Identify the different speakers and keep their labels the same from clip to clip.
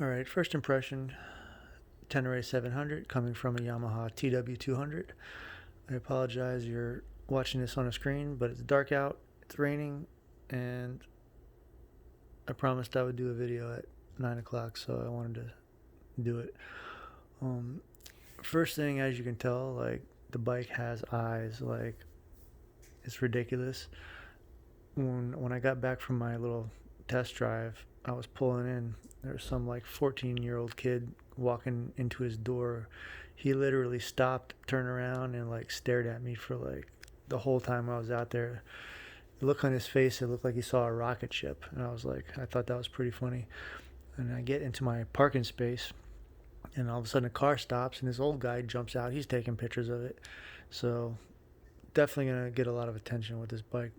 Speaker 1: All right, first impression, Tenere 700 coming from a Yamaha TW200. I apologize you're watching this on a screen, but it's dark out, it's raining, and I promised I would do a video at 9 o'clock, so I wanted to do it. Um, First thing, as you can tell, like, the bike has eyes, like, it's ridiculous. When I got back from my little test drive, I was pulling in. There was some like 14-year-old kid walking into his door. He literally stopped, turned around, and like stared at me for like the whole time I was out there. The look on his face, it looked like he saw a rocket ship, and I thought that was pretty funny. And I get into my parking space, and all of a sudden a car stops, and this old guy jumps out. He's taking pictures of it, so definitely gonna get a lot of attention with this bike.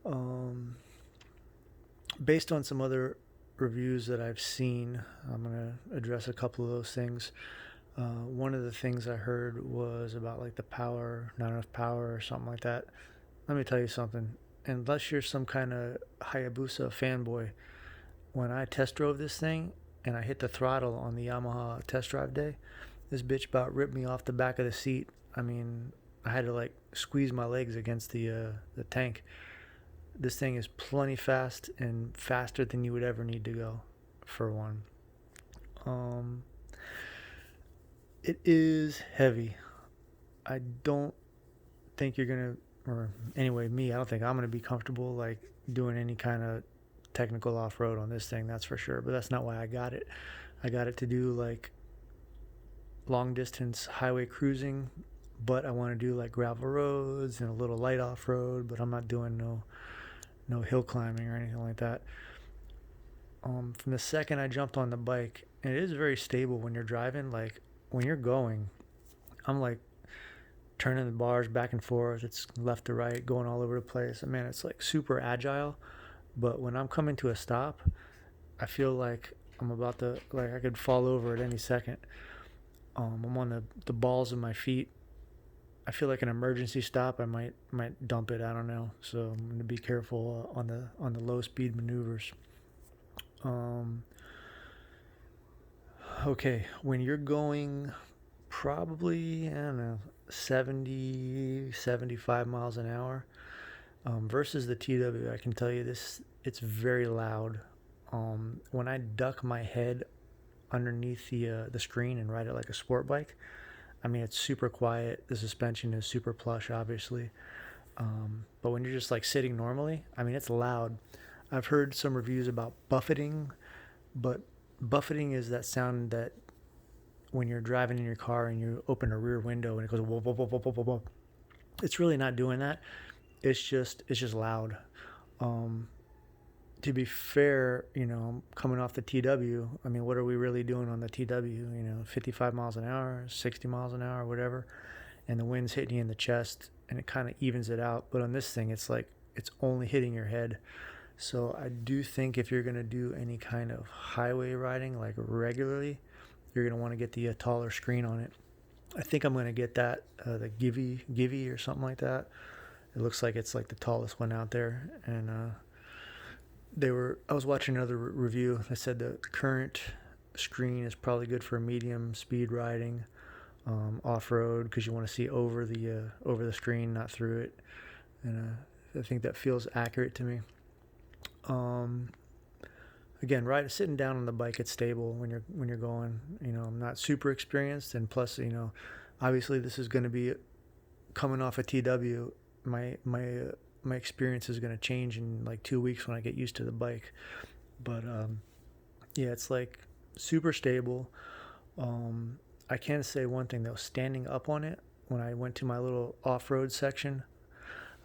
Speaker 1: Um, Based on some other reviews that I've seen, I'm going to address a couple of those things. One of the things I heard was about like the power, not enough power, or something like that. Let me tell you something. Unless you're some kind of Hayabusa fanboy, when I test drove this thing and I hit the throttle on the Yamaha test drive day, this bitch about ripped me off the back of the seat. I mean, I had to like squeeze my legs against the tank. This thing is plenty fast and faster than you would ever need to go, for one. Um, it is heavy. I don't think you're gonna, or anyway, me, I don't think I'm gonna be comfortable like doing any kind of technical off road on this thing. That's for sure. But that's not why I got it. I got it to do like long distance highway cruising, but I want to do like gravel roads and a little light off road. But I'm not doing no hill climbing or anything like that. From the second I jumped on the bike, and it is very stable when you're driving. Like when you're going, I'm like turning the bars back and forth. It's left to right, going all over the place. And man, it's like super agile. But when I'm coming to a stop, I feel like I'm about to like I could fall over at any second. I'm on the balls of my feet. I feel like an emergency stop. I might dump it. I don't know. So I'm gonna be careful on the low speed maneuvers. Um, okay, when you're going probably, I don't know, 70, 75 miles an hour versus the TW, I can tell you this, it's very loud. When I duck my head underneath the screen and ride it like a sport bike, I mean, it's super quiet. The suspension is super plush, obviously. But when you're just like sitting normally, I mean, it's loud. I've heard some reviews about buffeting, but buffeting is that sound that when you're driving in your car and you open a rear window and it goes whoop, whoop, whoop, whoop, whoop, whoop. It's really not doing that. It's just loud. Um, to be fair, coming off the TW, I mean, what are we really doing on the TW? 55 miles an hour, 60 miles an hour, whatever, and the wind's hitting you in the chest, and it kind of evens it out. But on this thing, it's like it's only hitting your head. So I do think if you're gonna do any kind of highway riding like regularly, you're gonna want to get the taller screen on it. I think I'm gonna get that the Givy or something like that. It looks like it's like the tallest one out there, and I was watching another review that said the current screen is probably good for medium speed riding, off road because you want to see over the screen, not through it, and I think that feels accurate to me. Um, Again, right, sitting down on the bike, it's stable when you're going. I'm not super experienced, and plus, obviously this is going to be coming off a TW. My experience is going to change in like 2 weeks when I get used to the bike. But yeah, it's like super stable. I can say one thing though, standing up on it when I went to my little off-road section,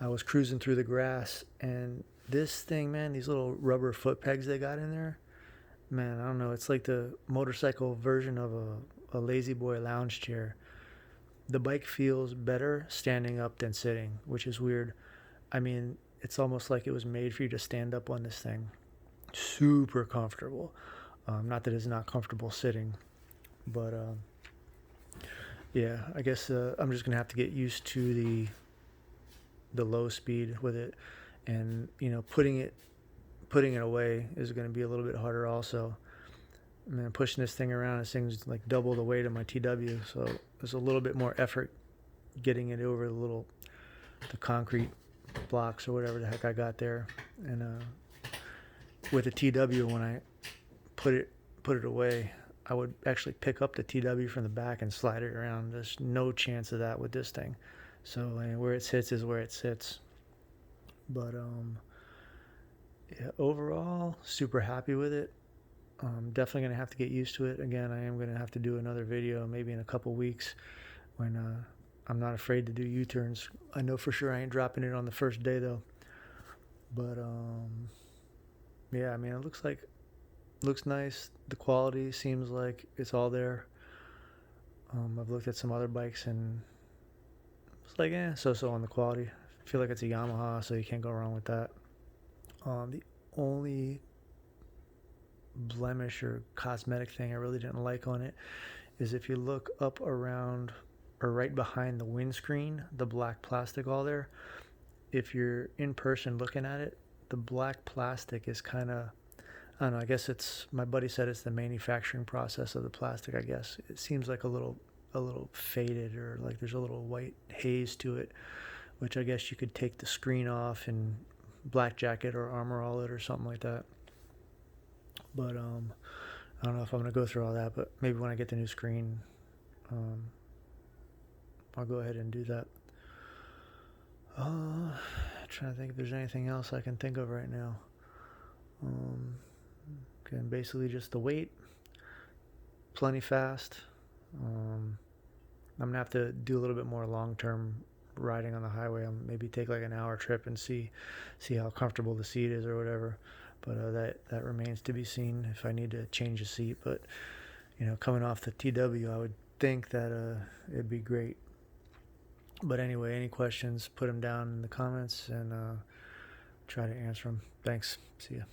Speaker 1: I was cruising through the grass, and this thing, man, these little rubber foot pegs they got in there, man, I don't know. It's like the motorcycle version of a lazy boy lounge chair. The bike feels better standing up than sitting, which is weird. I mean, it's almost like it was made for you to stand up on this thing. Super comfortable. Not that it's not comfortable sitting, but yeah, I guess I'm just gonna have to get used to the low speed with it, and putting it away is going to be a little bit harder also. Man, pushing this thing around, this thing's like double the weight of my TW, so there's a little bit more effort getting it over the concrete blocks or whatever the heck I got there. And with the TW, when I put it away, I would actually pick up the TW from the back and slide it around. There's no chance of that with this thing. So I mean, where it sits is where it sits. But yeah, overall, super happy with it. Definitely gonna have to get used to it. Again, I am gonna have to do another video maybe in a couple weeks when I'm not afraid to do U-turns. I know for sure I ain't dropping it on the first day though. But yeah, I mean, it looks nice. The quality seems like it's all there. I've looked at some other bikes and it's like, so on the quality. I feel like it's a Yamaha, so you can't go wrong with that. The only blemish or cosmetic thing I really didn't like on it is if you look up around or right behind the windscreen, the black plastic all there, if you're in person looking at it, the black plastic is kind of, I don't know, I guess it's, my buddy said it's the manufacturing process of the plastic, I guess. It seems like a little faded, or like there's a little white haze to it, which I guess you could take the screen off and black jacket or armor all it or something like that. But I don't know if I'm gonna go through all that, but maybe when I get the new screen, I'll go ahead and do that. Trying to think if there's anything else I can think of right now. Okay, basically just the weight, plenty fast. I'm gonna have to do a little bit more long-term riding on the highway. I'll maybe take like an hour trip and see how comfortable the seat is or whatever. But that remains to be seen if I need to change the seat. But you know, coming off the TW, I would think that it'd be great. But anyway, any questions, put them down in the comments and try to answer them. Thanks. See ya.